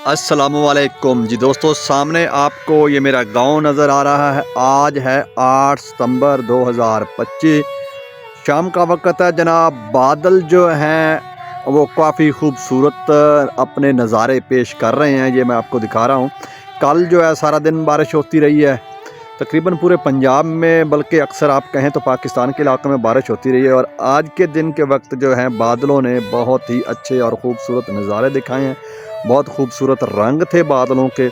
अस्सलामु अलैकुम जी दोस्तों, सामने आपको ये मेरा गांव नज़र आ रहा है। आज है 8 सितंबर 2025। शाम का वक्त है जनाब। बादल जो हैं वो काफ़ी खूबसूरत अपने नज़ारे पेश कर रहे हैं। ये मैं आपको दिखा रहा हूँ। कल जो है सारा दिन बारिश होती रही है, तकरीबन पूरे पंजाब में, बल्कि अक्सर आप कहें तो पाकिस्तान के इलाकों में बारिश होती रही है। और आज के दिन के वक्त जो है बादलों ने बहुत ही अच्छे और ख़ूबसूरत नज़ारे दिखाए हैं। बहुत खूबसूरत रंग थे बादलों के।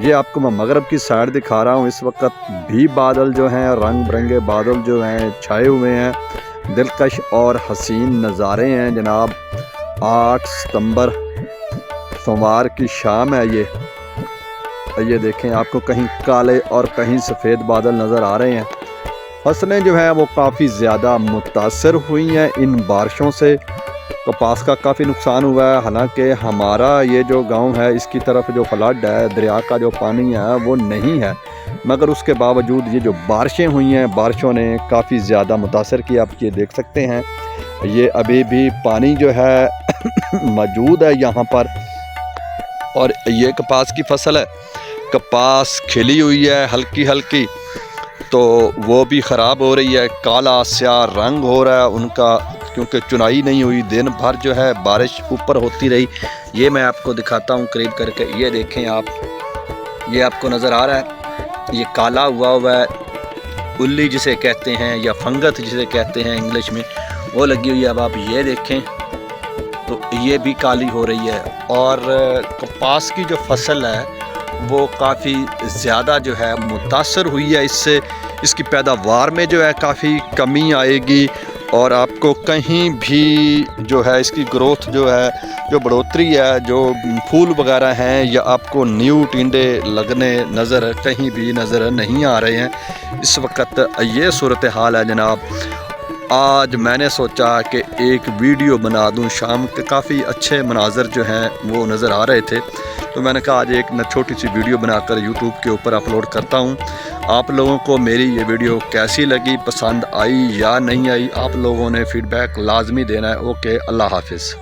ये आपको मैं मगरब की साइड दिखा रहा हूँ। इस वक्त भी बादल जो हैं, रंग बिरंगे बादल जो हैं छाए हुए हैं। दिलकश और हसीन नज़ारे हैं जनाब। 8 सितंबर सोमवार की शाम है। ये देखें, आपको कहीं काले और कहीं सफ़ेद बादल नज़र आ रहे हैं। फसलें जो हैं वो काफ़ी ज़्यादा मुतासर हुई हैं इन बारिशों से। कपास का काफ़ी नुकसान हुआ है। हालांकि हमारा ये जो गांव है इसकी तरफ जो फ्लड है, दरिया का जो पानी है वो नहीं है, मगर उसके बावजूद ये जो बारिशें हुई हैं, बारिशों ने काफ़ी ज़्यादा मुतासर किया। आप ये देख सकते हैं, ये अभी भी पानी जो है मौजूद है यहाँ पर। और ये कपास की फसल है। कपास खिली हुई है हल्की हल्की, तो वो भी ख़राब हो रही है। काला स्याह रंग हो रहा है उनका, क्योंकि चुनाई नहीं हुई। दिन भर जो है बारिश ऊपर होती रही। ये मैं आपको दिखाता हूँ करीब करके। ये देखें आप, ये आपको नज़र आ रहा है, ये काला हुआ है, उल्ली जिसे कहते हैं या फंगस जिसे कहते हैं इंग्लिश में, वो लगी हुई है। अब आप ये देखें तो ये भी काली हो रही है। और कपास की जो फसल है वो काफ़ी ज़्यादा जो है मुतासर हुई है। इससे इसकी पैदावार में जो है काफ़ी कमी आएगी। और आपको कहीं भी जो है इसकी ग्रोथ जो है, जो बढ़ोतरी है, जो फूल वगैरह हैं, या आपको न्यू टिंडे लगने कहीं भी नज़र नहीं आ रहे हैं। इस वक्त ये सूरत हाल है जनाब। आज मैंने सोचा कि एक वीडियो बना दूं। शाम के काफ़ी अच्छे मनाजर जो हैं वो नज़र आ रहे थे, तो मैंने कहा आज एक छोटी सी वीडियो बनाकर यूट्यूब के ऊपर अपलोड करता हूं। आप लोगों को मेरी ये वीडियो कैसी लगी, पसंद आई या नहीं आई, आप लोगों ने फीडबैक लाजमी देना है। ओके, अल्लाह हाफिज़।